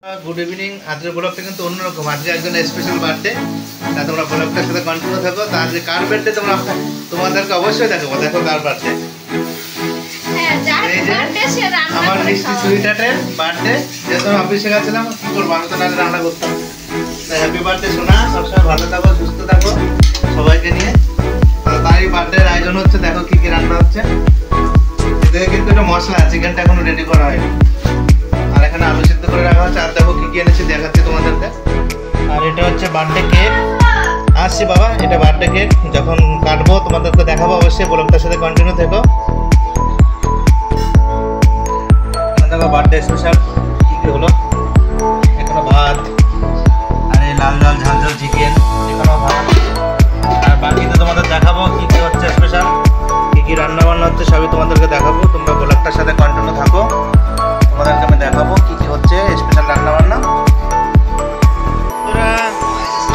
Good evening आज ब्लगटा क्योंकि अन्यरकम आज एक स्पेशल बार्थडे तुम्हारा ब्लगटार साथ कन्टिन्यू थको तो आज कार बार्थडे तुम्हारे अवश्य देखो देखो कार बार्थडे मिष्टि सुइटाटे बार्थडे जेहेतु अफिसे गेছিলাম কি করব আমি তো না রান্না করতাম তাই হ্যাপি বাर्थडे সোনা সবসময় ভালো থাকো সুস্থ থাকো সবাইকে নিয়ে তারই বাर्थडे আয়োজন হচ্ছে দেখো কি কি রান্না হচ্ছে এদিকে কিন্তু এটা মশলা চিকেনটা এখনো রেডি করা হয়নি আর এখানে আলু সিদ্ধ করে রাখা আছে আর দেখো কি কি এনেছি দেখাচ্ছি তোমাদেরকে আর এটা হচ্ছে বাर्थडे কেক আসছি বাবা এটা বাर्थडे কেক যখন কাটবো তোমাদেরকে দেখাবো অবশ্যই ব্লগটার সাথে কন্টিনিউ থেকো देखो बार्थडे स्पेशल की हलो एखो भात और लाल लाल झाल झाल चिकेन एखो भात और बाकी तो तुम्हारे देखाबो की होच्छे स्पेशल की रान्ना बान्ना होच्छे सबई तुम्हादेरके देखाबो तोमरा ब्लगटार साथे कन्टिन्यू थाको तुम्हादेरके आमि देखाबो की होच्छे स्पेशल रान्ना बान्ना তোরা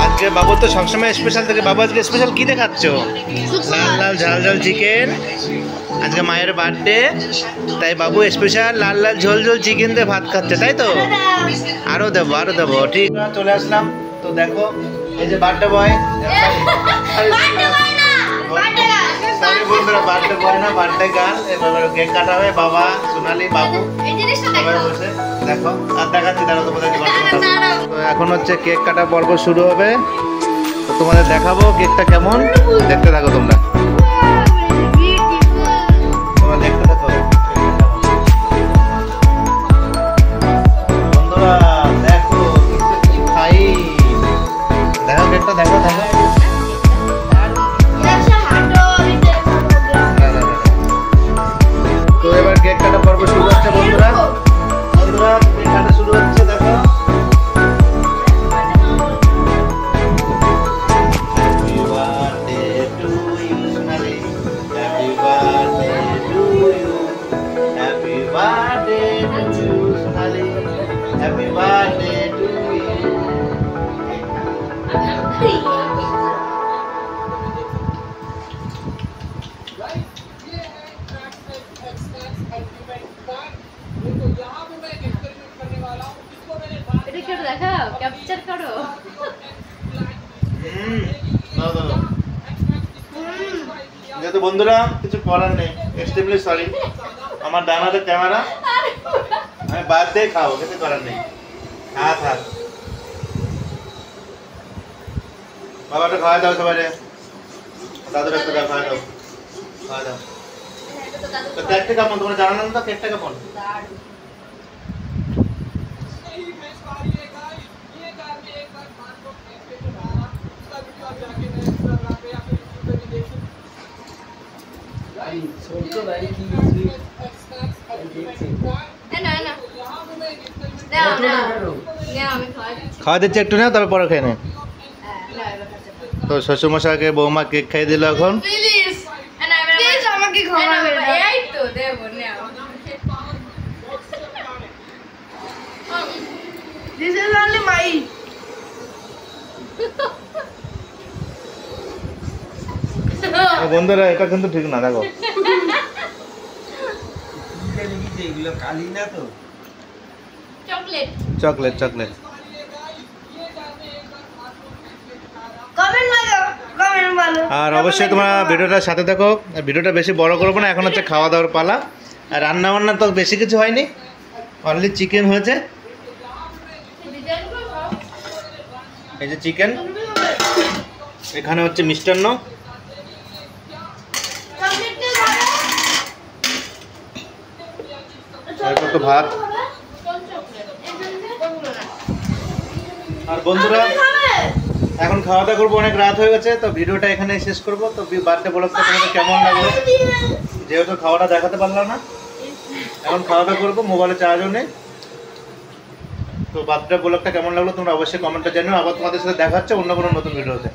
আজকে বাবু তো সবসময় স্পেশাল থেকে বাবু আজকে স্পেশাল কি দেখাচ্ছো লাল লাল ঝাল ঝাল চিকেন आज के मायर बार्थडे ताई बाबू स्पेशल लाल लाल झोल झोल चिकेन दे भात खाচ্ছে তাই তো আরো দেবো ঠিক চলে আসলাম তো দেখো এই যে বার্থডে বয় বার্থডে বয় না বার্থডে গার্ল সরি বন্ধুরা বার্থডে বয় না বার্থডে গার্ল এবারে কেক কাটা হবে বাবা সোনালি বাবু এই জিনিসটা দেখো দেখো আর দেখাচ্ছি দাঁড়াও তোমাদেরকে তো এখন হচ্ছে কেক কাটা পর্ব শুরু হবে তো তোমাদের দেখাবো কেকটা কেমন দেখতে থাকো তোমরা देखो तो এবার কেক কাটা পর্ব শুরু হচ্ছে বন্ধুরা কেক কাটা শুরু হচ্ছে দেখো happy birthday to you Sonali happy birthday to you happy birthday to you Sonali happy birthday to you capture करो যেহেতু বন্ধুরা কিছু করার নেই এক্সট্রিমলি সরি আমার ডানাতে ক্যামেরা আমি বাদ দিয়ে খাবো কিছু করার নেই হাত বাবাটা খাওয়া দাও সবাই দাদুর একটা দাও খাওয়া দাও তো কেকটা কেমন তোমরা জানো না তো কেকটা কেমন খাওয়া দিচ্ছে একটু না তারপর পরে খেয়ে নে তো শ্বশুরমশাইকে বৌমা কেক খাইয়ে দিল এখন বন্ধুরা এটা কিন্তু ঠিক না দেখো চকলেট চকলেট আর অবশ্যই তোমরা ভিডিওটার সাথে দেখো ভিডিওটা বেশি বড় করবো না এখন হচ্ছে খাওয়া দাওয়ার পালা আর রান্না বান্না তো বেশি কিছু হয়নি অনলি চিকেন হয়েছে এই যে চিকেন এখানে হচ্ছে মিষ্টান্ন তো ভাত আর বন্ধুরা এখন খাওয়া দাওয়া করবো অনেক রাত হয়ে গেছে তো ভিডিওটা এখানে শেষ করবো তো বার্থডে ব্লগটা তোমাদের কেমন লাগলো যেহেতু খাওয়াটা দেখাতে পারলাম না এখন খাওয়া দাওয়া করবো মোবাইলে চার্জও নেই তো বার্থডে ব্লগটা কেমন লাগলো তোমরা অবশ্যই কমেন্টে জানিও আবার তোমাদের সাথে দেখা হচ্ছে অন্য কোনো নতুন ভিডিওতে।